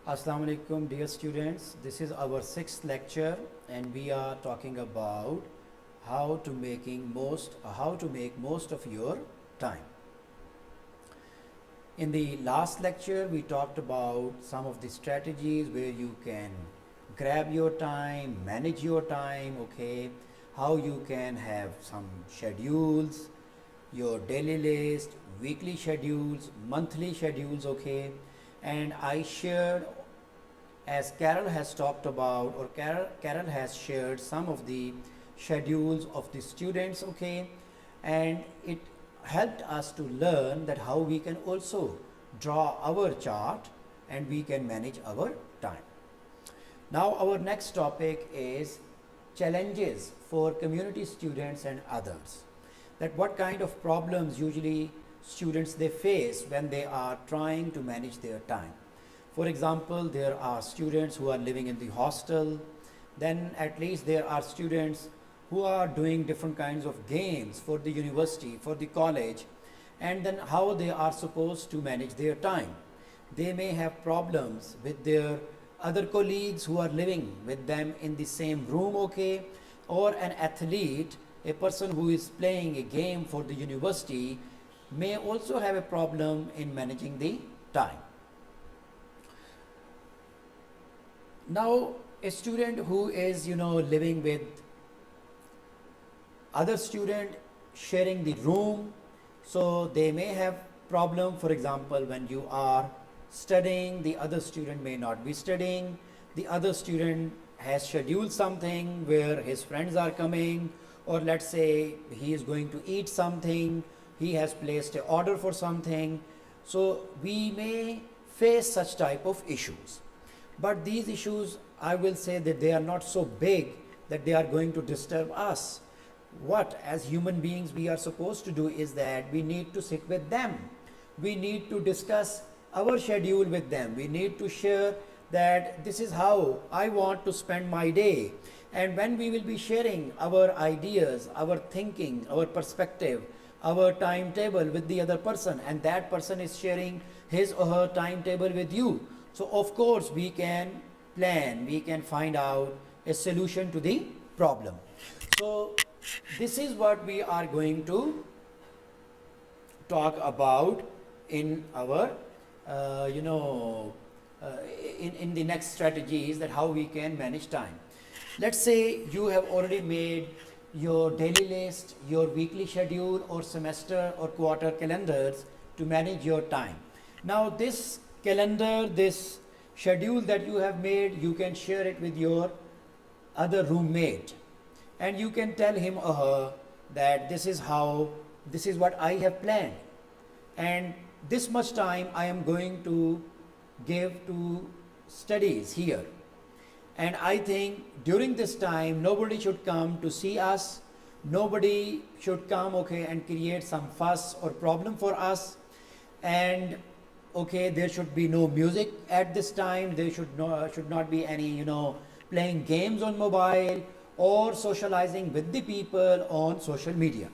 Assalamu alaikum dear students. This is our sixth lecture and we are talking about how to make most of your time. In the last lecture we talked about some of the strategies where you can grab your time, manage your time, okay, how you can have some schedules, your daily list, weekly schedules, monthly schedules, okay. And I shared, as Carol has talked about, or Carol has shared some of the schedules of the students, okay, and it helped us to learn that how we can also draw our chart and we can manage our time. Now our next topic is challenges for community students and others. That what kind of problems usually students they face when they are trying to manage their time. For example, there are students who are living in the hostel, then at least there are students who are doing different kinds of games for the university, for the college, and then how they are supposed to manage their time. They may have problems with their other colleagues who are living with them in the same room, okay, or an athlete, a person who is playing a game for the university may also have a problem in managing the time. Now, a student who is, living with other student sharing the room, so they may have problem. For example, when you are studying, the other student may not be studying, the other student has scheduled something where his friends are coming, or let's say he is going to eat something, he has placed an order for something. So we may face such type of issues, but these issues, I will say that they are not so big that they are going to disturb us. What as human beings we are supposed to do is that we need to sit with them, we need to discuss our schedule with them, we need to share that this is how I want to spend my day. And when we will be sharing our ideas, our thinking, our perspective, our timetable with the other person, and that person is sharing his or her timetable with you, so of course we can plan, we can find out a solution to the problem. So this is what we are going to talk about in our in the next strategies, that how we can manage time. Let's say you have already made your daily list, your weekly schedule, or semester or quarter calendars to manage your time. Now this calendar, this schedule that you have made, you can share it with your other roommate, and you can tell him or her that this is what I have planned, and this much time I am going to give to studies here. And I think during this time nobody should come to see us, nobody should come, okay, and create some fuss or problem for us. And okay, there should be no music at this time, there should not be any playing games on mobile or socializing with the people on social media.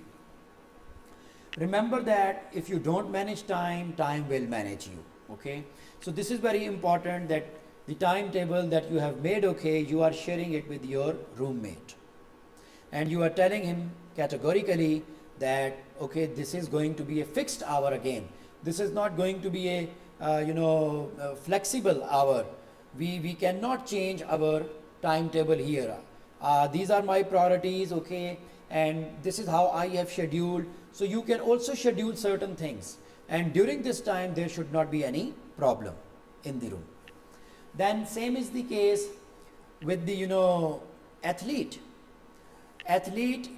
Remember that if you don't manage time, time will manage you, okay. So this is very important, that the timetable that you have made, okay, you are sharing it with your roommate, and you are telling him categorically that okay, this is going to be a fixed hour again, this is not going to be a flexible hour, we cannot change our timetable here, these are my priorities, okay, and this is how I have scheduled. So you can also schedule certain things, and during this time there should not be any problem in the room. Then same is the case with the athlete. Athlete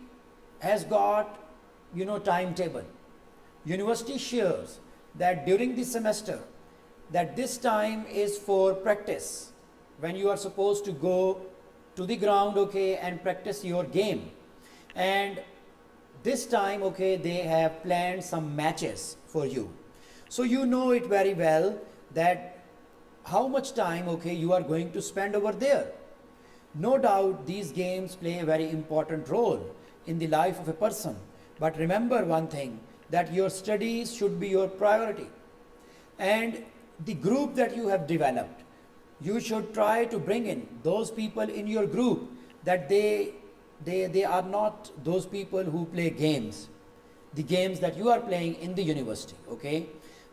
has got timetable. University shares that during the semester that this time is for practice, when you are supposed to go to the ground, okay, and practice your game. And this time, okay, they have planned some matches for you, so you know it very well that how much time, okay, you are going to spend over there. No doubt these games play a very important role in the life of a person, but remember one thing, that your studies should be your priority. And the group that you have developed, you should try to bring in those people in your group that they are not those people who play games, the games that you are playing in the university, okay?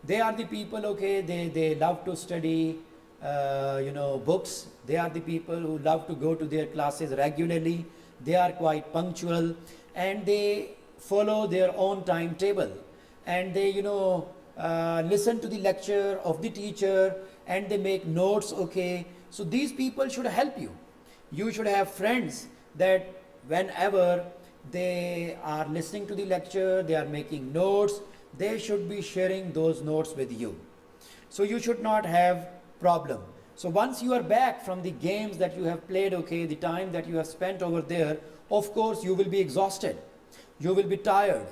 They are the people, okay, they love to study, books. They are the people who love to go to their classes regularly. They are quite punctual and they follow their own timetable, and they, listen to the lecture of the teacher and they make notes, okay? So these people should help you. You should have friends that whenever they are listening to the lecture, they are making notes, they should be sharing those notes with you. So you should not have problem. So once you are back from the games that you have played, okay, the time that you have spent over there, of course you will be exhausted, you will be tired.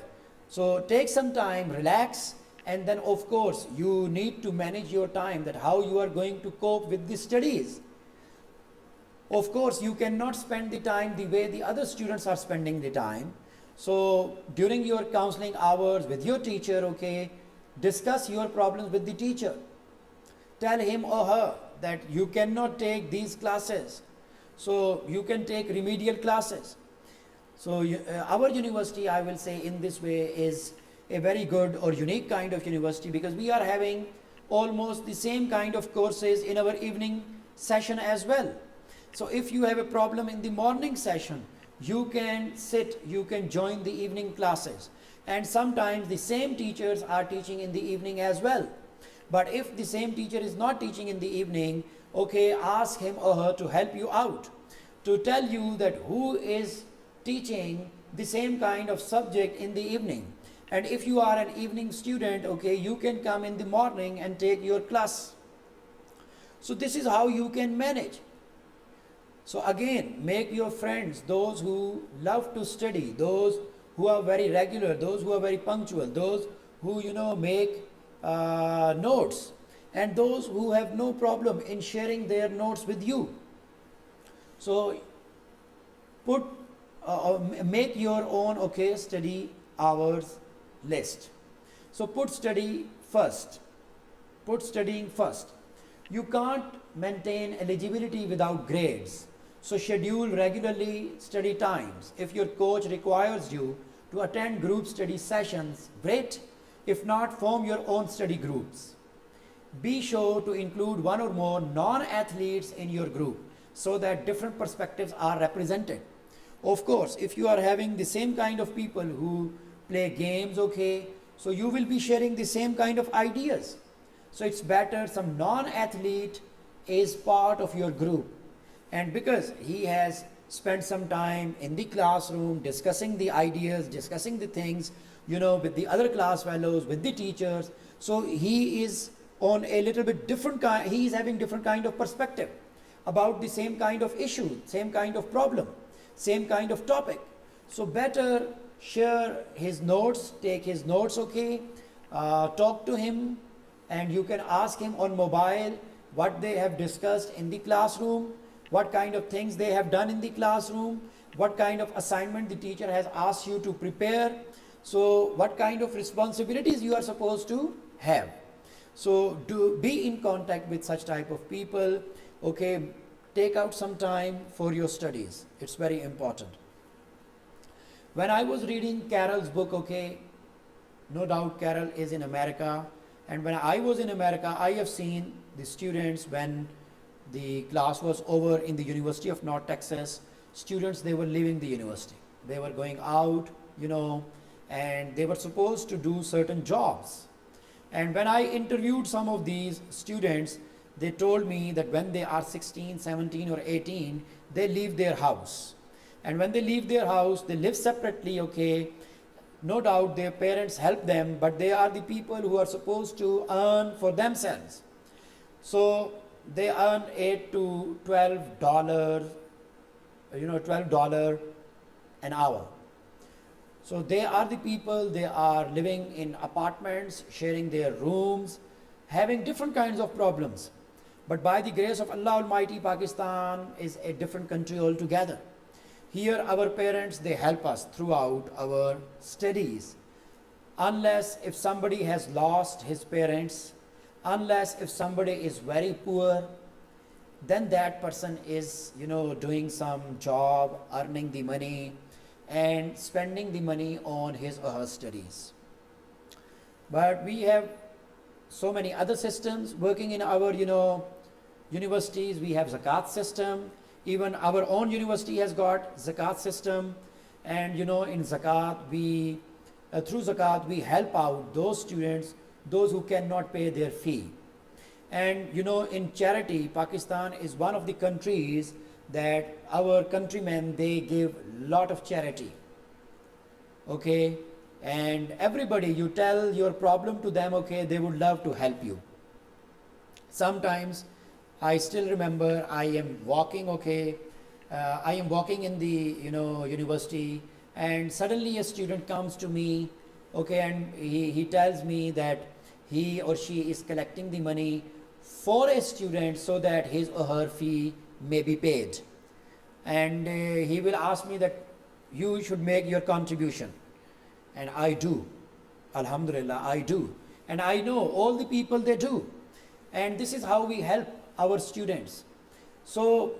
So take some time, relax, and then of course you need to manage your time, that how you are going to cope with the studies. Of course you cannot spend the time the way the other students are spending the time. So during your counseling hours with your teacher, okay, discuss your problems with the teacher. Tell him or her that you cannot take these classes, so you can take remedial classes. So our university, I will say in this way, is a very good or unique kind of university, because we are having almost the same kind of courses in our evening session as well. So if you have a problem in the morning session, you can join the evening classes, and sometimes the same teachers are teaching in the evening as well. But if the same teacher is not teaching in the evening, okay, ask him or her to help you out, to tell you that who is teaching the same kind of subject in the evening. And if you are an evening student, okay, you can come in the morning and take your class. So this is how you can manage. So again, make your friends those who love to study, those who are very regular, those who are very punctual, those who, make notes, and those who have no problem in sharing their notes with you. So make your own, okay, study hours list. So put studying first. You can't maintain eligibility without grades. So schedule regularly study times. If your coach requires you to attend group study sessions, great. If not, form your own study groups. Be sure to include one or more non-athletes in your group so that different perspectives are represented. Of course, if you are having the same kind of people who play games, okay, so you will be sharing the same kind of ideas. So it's better some non-athlete is part of your group, and because he has spent some time in the classroom discussing the ideas, discussing the things, with the other class fellows, with the teachers, so he is on a little bit different kind, he is having different kind of perspective about the same kind of issue, same kind of problem, same kind of topic. So better share his notes, take his notes, okay, talk to him, and you can ask him on mobile what they have discussed in the classroom, what kind of things they have done in the classroom, what kind of assignment the teacher has asked you to prepare, so what kind of responsibilities you are supposed to have. So be in contact with such type of people, okay, take out some time for your studies, it's very important. When I was reading Carol's book, okay, no doubt Carol is in America, and when I was in America, I have seen the students, when the class was over in the University of North Texas, students, they were leaving the university. They were going out, and they were supposed to do certain jobs. And when I interviewed some of these students, they told me that when they are 16, 17 or 18, they leave their house. And when they leave their house, they live separately, okay. No doubt their parents help them, but they are the people who are supposed to earn for themselves. So they earn $8 to $12, $12 an hour. So they are the people, they are living in apartments, sharing their rooms, having different kinds of problems. But by the grace of Allah Almighty, Pakistan is a different country altogether. Here our parents, they help us throughout our studies. Unless if somebody has lost his parents, unless if somebody is very poor, then that person is, doing some job, earning the money and spending the money on his or her studies. But we have so many other systems working in our, universities. We have zakat system. Even our own university has got zakat system. And, in zakat, through zakat, we help out those students, those who cannot pay their fee. And, in charity, Pakistan is one of the countries that our countrymen, they give lot of charity. Okay? And everybody, you tell your problem to them, okay, they would love to help you. Sometimes I still remember I am walking, I am walking in the, university, and suddenly a student comes to me, and he tells me that he or she is collecting the money for a student so that his or her fee may be paid. And he will ask me that you should make your contribution. And I do. Alhamdulillah, I do. And I know all the people, they do. And this is how we help our students. So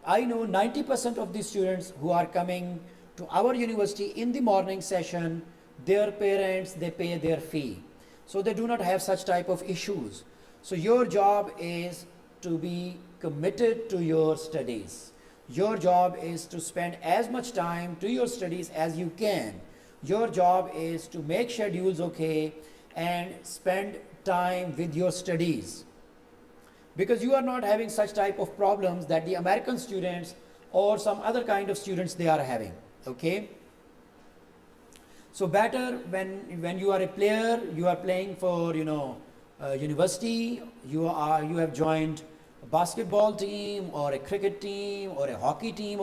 I know 90% of the students who are coming to our university in the morning session, their parents, they pay their fee. So they do not have such type of issues. So your job is to be committed to your studies. Your job is to spend as much time to your studies as you can. Your job is to make schedules, and spend time with your studies. Because you are not having such type of problems that the American students or some other kind of students they are having. Okay? So better when you are a player, you are playing for, university, you have joined a basketball team or a cricket team or a hockey team,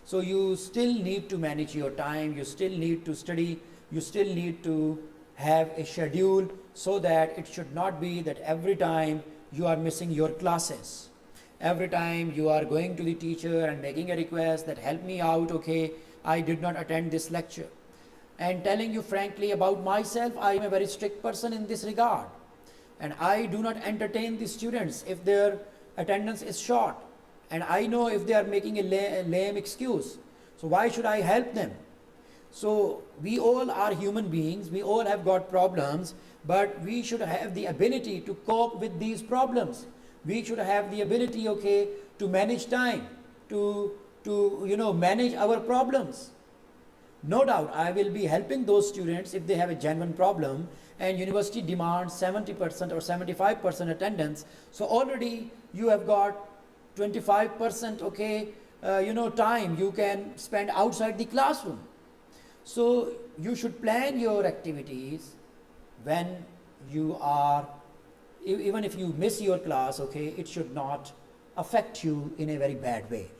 so you still need to manage your time, you still need to study, you still need to have a schedule so that it should not be that every time you are missing your classes. Every time you are going to the teacher and making a request that help me out, I did not attend this lecture. And telling you frankly about myself, I am a very strict person in this regard. And I do not entertain the students if their attendance is short. And I know if they are making a lame excuse. So why should I help them? So we all are human beings, we all have got problems, but we should have the ability to cope with these problems. We should have the ability, to manage time, to manage our problems. No doubt, I will be helping those students if they have a genuine problem and university demands 70% or 75% attendance. So already you have got 25%, time you can spend outside the classroom. So you should plan your activities when you are, even if you miss your class, it should not affect you in a very bad way.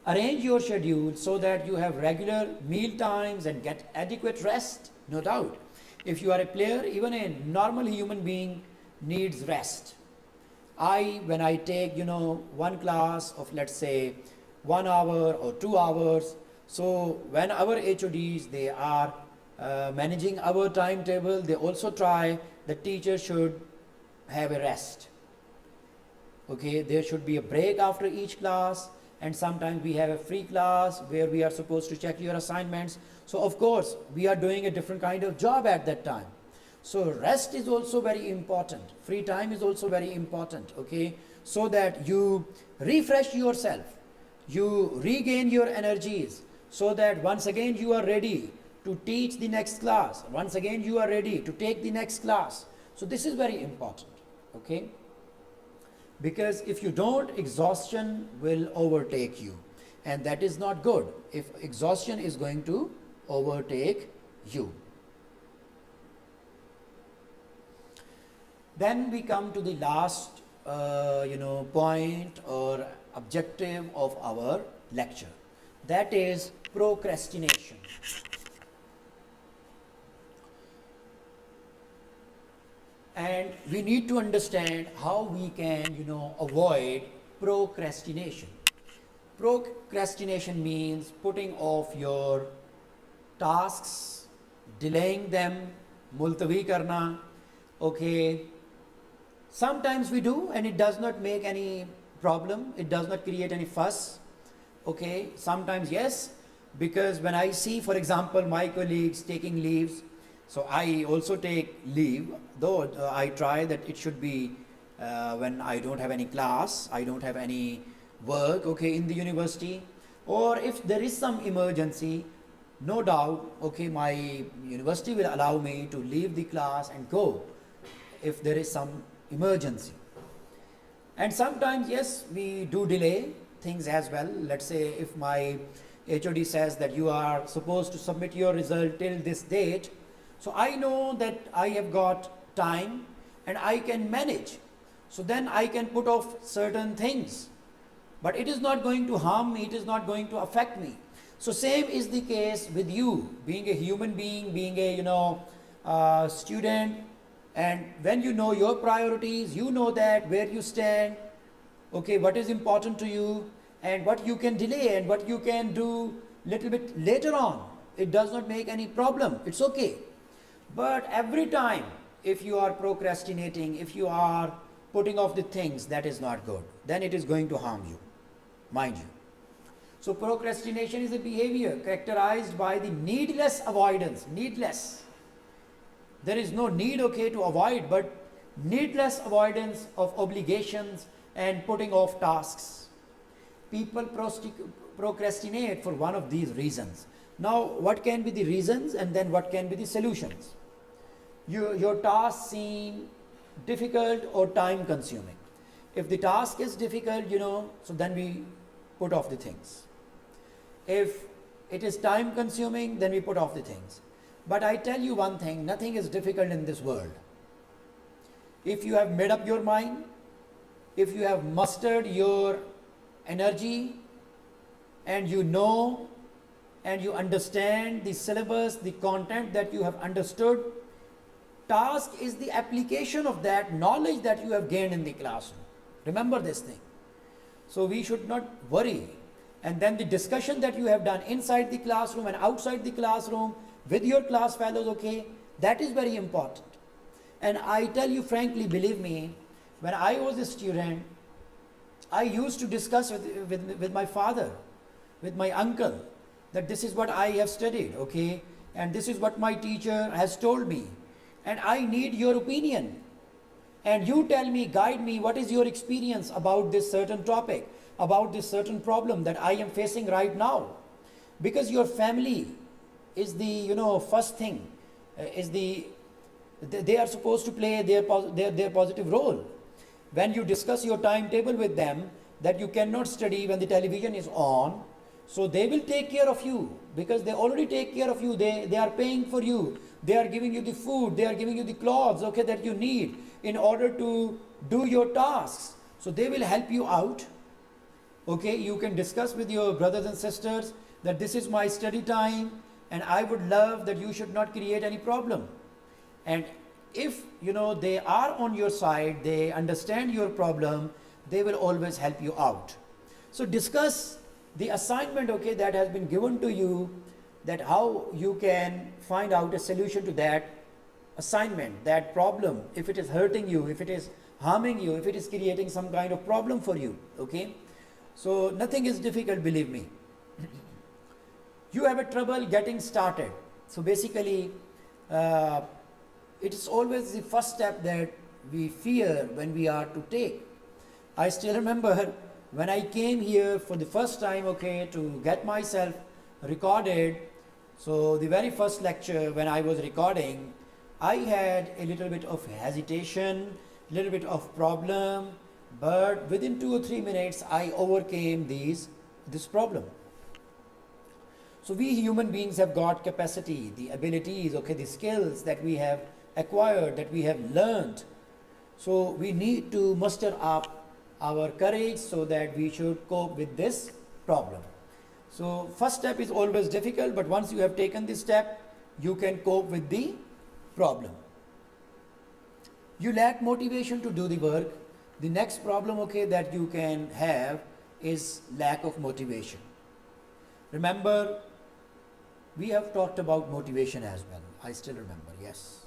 Arrange your schedule so that you have regular meal times and get adequate rest, no doubt. If you are a player, even a normal human being needs rest. When I take, one class of, let's say, 1 hour or 2 hours, so when our HODs, they are managing our timetable, they also try the teacher should have a rest. There should be a break after each class, and sometimes we have a free class where we are supposed to check your assignments. So of course, we are doing a different kind of job at that time. So rest is also very important. Free time is also very important, so that you refresh yourself, you regain your energies, so that once again you are ready to teach the next class. Once again you are ready to take the next class. So this is very important, because if you don't, exhaustion will overtake you, and that is not good if exhaustion is going to overtake you. Then we come to the last point or objective of our lecture, that is procrastination. And we need to understand how we can avoid procrastination. Procrastination means putting off your tasks, delaying them, multavi karna, Sometimes we do, and it does not make any problem, it does not create any fuss. Okay, sometimes yes, because when I see, for example, my colleagues taking leaves, so I also take leave, though I try that it should be when I don't have any class, I don't have any work, okay, in the university, or if there is some emergency, no doubt, okay, my university will allow me to leave the class and go if there is some emergency. And sometimes, yes, we do delay things as well. Let's say if my HOD says that you are supposed to submit your result till this date, so I know that I have got time and I can manage. So then I can put off certain things. But it is not going to harm me, it is not going to affect me. So same is the case with you, being a human being, being a student, and when you know your priorities, you know that where you stand, okay, what is important to you, and what you can delay and what you can do little bit later on. It does not make any problem, it's okay. But every time, if you are procrastinating, if you are putting off the things, that is not good. Then it is going to harm you, mind you. So procrastination is a behavior characterized by the needless avoidance, needless. There is no need, okay, to avoid, but needless avoidance of obligations and putting off tasks. People procrastinate for one of these reasons. Now, what can be the reasons, and then what can be the solutions? Your tasks seem difficult or time consuming. If the task is difficult, so then we put off the things. If it is time consuming, then we put off the things. But I tell you one thing, nothing is difficult in this world. If you have made up your mind, if you have mustered your energy, and you know and you understand the syllabus, the content that you have understood, task is the application of that knowledge that you have gained in the classroom. Remember this thing. So we should not worry. And then the discussion that you have done inside the classroom and outside the classroom with your class fellows, okay, that is very important. And I tell you frankly, believe me, when I was a student, I used to discuss with my father, with my uncle, that this is what I have studied, okay, and this is what my teacher has told me, and I need your opinion. And you tell me, guide me, what is your experience about this certain topic, about this certain problem that I am facing right now? Because your family is the first thing, they are supposed to play their positive role. When you discuss your timetable with them, that you cannot study when the television is on, so they will take care of you, because they already take care of you. They are paying for you, they are giving you the food, they are giving you the clothes, okay, that you need in order to do your tasks. So they will help you out. Okay, you can discuss with your brothers and sisters that this is my study time, and I would love that you should not create any problem. And if they are on your side, they understand your problem, they will always help you out. So discuss the assignment, okay, that has been given to you, that how you can find out a solution to that assignment, that problem, if it is hurting you, if it is harming you, if it is creating some kind of problem for you, okay. So nothing is difficult, believe me. You have a trouble getting started. So basically, it is always the first step that we fear when we are to take. I still remember when I came here for the first time, okay, to get myself recorded. So the very first lecture when I was recording, I had a little bit of hesitation, little bit of problem, but within 2 or 3 minutes I overcame this problem. So we human beings have got capacity, the abilities, okay, the skills that we have acquired, that we have learned. So we need to muster up our courage so that we should cope with this problem. So first step is always difficult, but once you have taken this step, you can cope with the problem. You lack motivation to do the work. The next problem, okay, that you can have is lack of motivation. Remember, we have talked about motivation as well. I still remember, yes.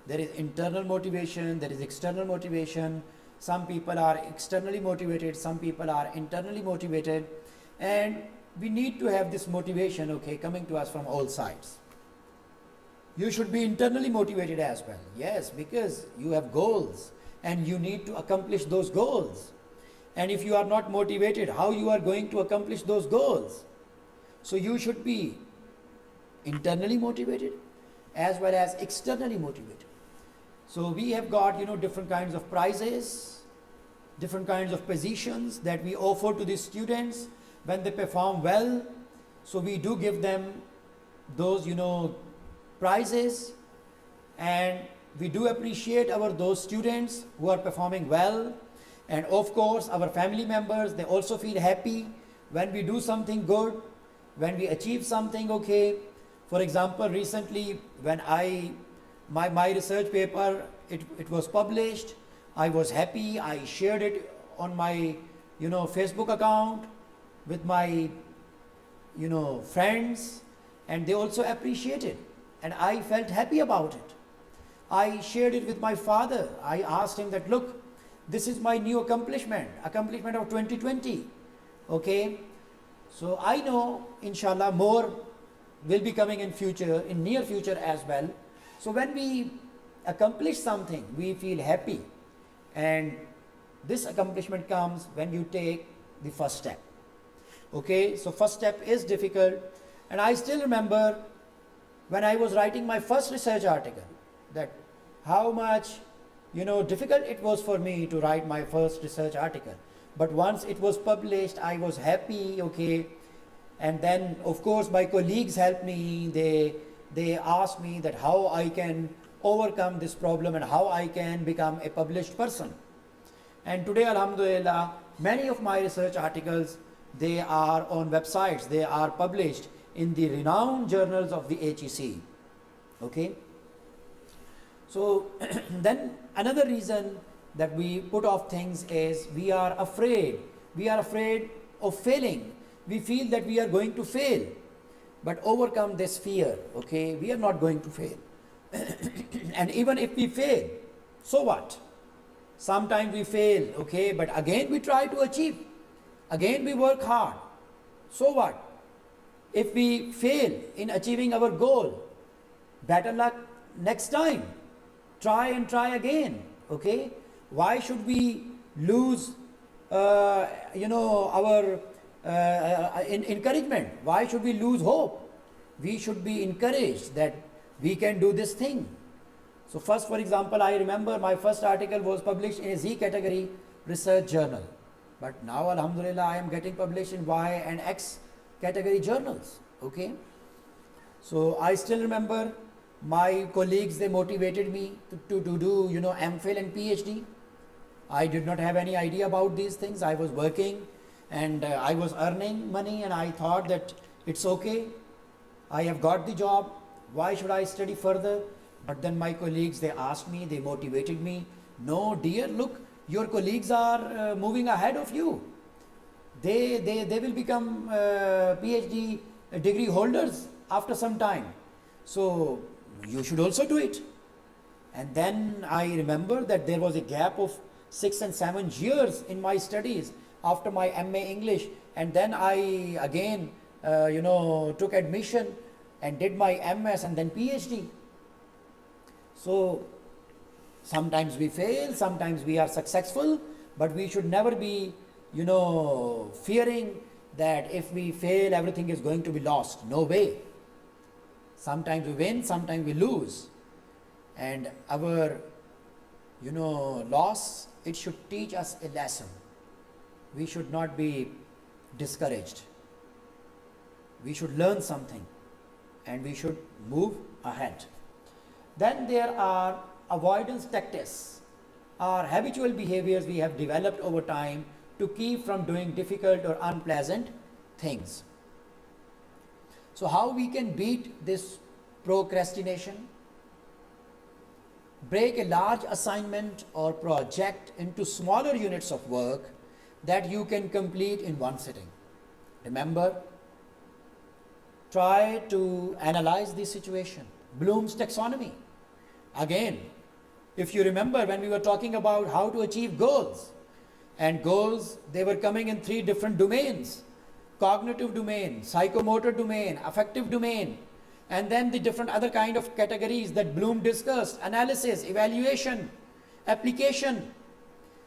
There is internal motivation, there is external motivation. Some people are externally motivated, some people are internally motivated, and we need to have this motivation, okay, coming to us from all sides. You should be internally motivated as well, yes, because you have goals and you need to accomplish those goals. And if you are not motivated, how you are going to accomplish those goals? So you should be internally motivated as well as externally motivated. So we have got, different kinds of prizes, different kinds of positions that we offer to the students when they perform well. So we do give them those, prizes, and we do appreciate those students who are performing well. And of course, our family members, they also feel happy when we do something good, when we achieve something, okay. For example, recently when my research paper, it was published, I was happy. I shared it on my, Facebook account with my, friends, and they also appreciated, and I felt happy about it. I shared it with my father. I asked him that, look, this is my new accomplishment of 2020, okay. So I know, inshallah, more will be coming in near future as well. So when we accomplish something, we feel happy, and this accomplishment comes when you take the first step, okay. So first step is difficult, and I still remember when I was writing my first research article, that how much, difficult it was for me to write my first research article. But once it was published, I was happy, okay. And then, of course, my colleagues helped me. They asked me that how I can overcome this problem and how I can become a published person. And today, alhamdulillah, many of my research articles, they are on websites. They are published in the renowned journals of the HEC, okay. So then another reason that we put off things is we are afraid of failing. We feel that we are going to fail, but overcome this fear, okay. We are not going to fail. And even if we fail, so what? Sometimes we fail, okay, but again we try to achieve, again we work hard. So what? If we fail in achieving our goal, better luck next time. Try and try again, okay. Why should we lose our encouragement? Why should we lose hope? We should be encouraged that we can do this thing. So first, for example, I remember my first article was published in a Z category research journal, but now alhamdulillah I am getting published in Y and X category journals, okay. So I still remember my colleagues, they motivated me to do, MPhil and PhD. I did not have any idea about these things. I was working and I was earning money, and I thought that it's okay. I have got the job. Why should I study further? But then my colleagues, they asked me, they motivated me. No, dear, look, your colleagues are moving ahead of you. They will become PhD degree holders after some time. So you should also do it. And then I remember that there was a gap of 6 and 7 years in my studies after my MA English, and then I again took admission and did my MS and then PhD. So sometimes we fail, sometimes we are successful, but we should never be fearing that if we fail everything is going to be lost. No way. Sometimes we win, sometimes we lose. And our, loss, it should teach us a lesson. We should not be discouraged. We should learn something and we should move ahead. Then there are avoidance tactics, are habitual behaviors we have developed over time to keep from doing difficult or unpleasant things. So how we can beat this procrastination? Break a large assignment or project into smaller units of work that you can complete in one sitting. Remember, try to analyze the situation. Bloom's taxonomy. Again, if you remember when we were talking about how to achieve goals, and goals, they were coming in 3 different domains: cognitive domain, psychomotor domain, affective domain, and then the different other kind of categories that Bloom discussed: analysis, evaluation, application.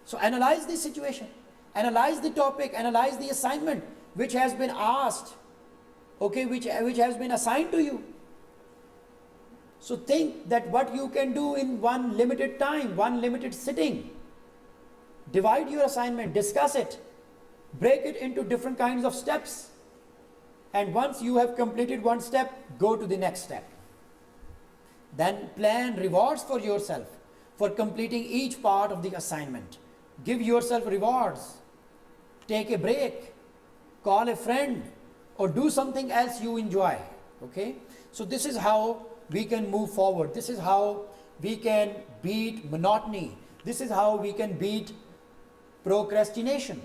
So analyze the situation, analyze the topic, analyze the assignment which has been asked, okay, which has been assigned to you. So think that what you can do in one limited time, one limited sitting. Divide your assignment, discuss it, break it into different kinds of steps, and once you have completed one step, go to the next step. Then plan rewards for yourself for completing each part of the assignment. Give yourself rewards. Take a break, call a friend, or do something else you enjoy. Okay? So this is how we can move forward. This is how we can beat monotony. This is how we can beat procrastination.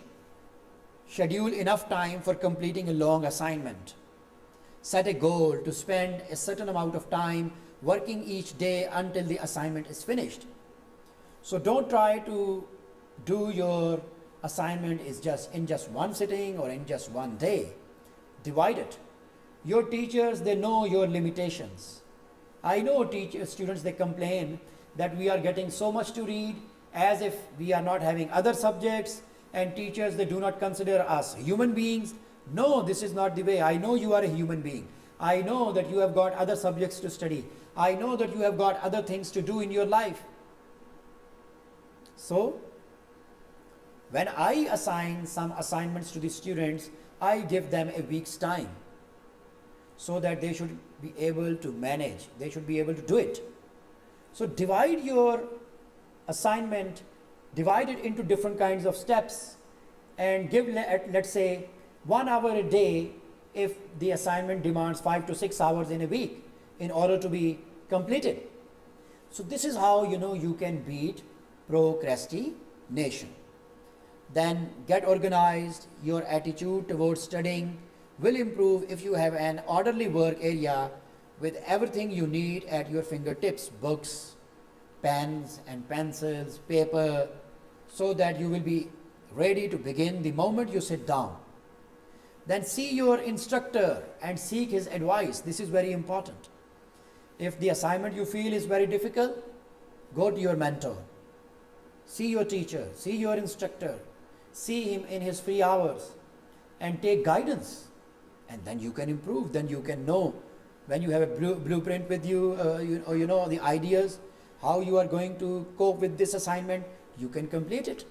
Schedule enough time for completing a long assignment. Set a goal to spend a certain amount of time working each day until the assignment is finished. So don't try to do your assignment in just one sitting or in just one day. Divide it. Your teachers, they know your limitations. I know students, they complain that we are getting so much to read, as if we are not having other subjects, and teachers, they do not consider us human beings. No, this is not the way. I know you are a human being. I know that you have got other subjects to study. I know that you have got other things to do in your life. So, when I assign some assignments to the students, I give them a week's time so that they should be able to manage, they should be able to do it. So divide your assignment, divide it into different kinds of steps, and give, let's say, 1 hour a day if the assignment demands 5 to 6 hours in a week in order to be completed. So this is how you can beat procrastination. Then get organized. Your attitude towards studying will improve if you have an orderly work area with everything you need at your fingertips: books, pens and pencils, paper, so that you will be ready to begin the moment you sit down. Then see your instructor and seek his advice. This is very important. If the assignment you feel is very difficult, go to your mentor. See your teacher, see your instructor, see him in his free hours and take guidance. And then you can improve. Then you can know, when you have a blueprint with you, the ideas, how you are going to cope with this assignment, you can complete it.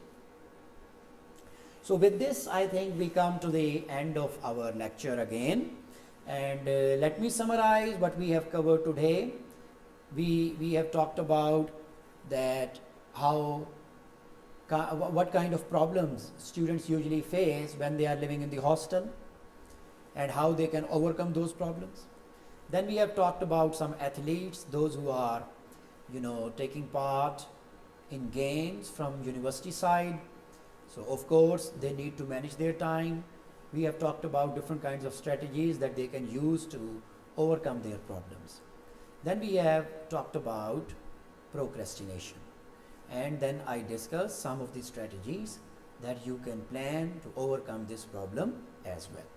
So with this, I think we come to the end of our lecture again. And let me summarize what we have covered today. We have talked about that what kind of problems students usually face when they are living in the hostel, and how they can overcome those problems. Then we have talked about some athletes, those who are taking part in games from university side. So of course they need to manage their time. We have talked about different kinds of strategies that they can use to overcome their problems. Then we have talked about procrastination, and then I discussed some of the strategies that you can plan to overcome this problem as well.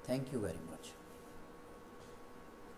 Thank you very much.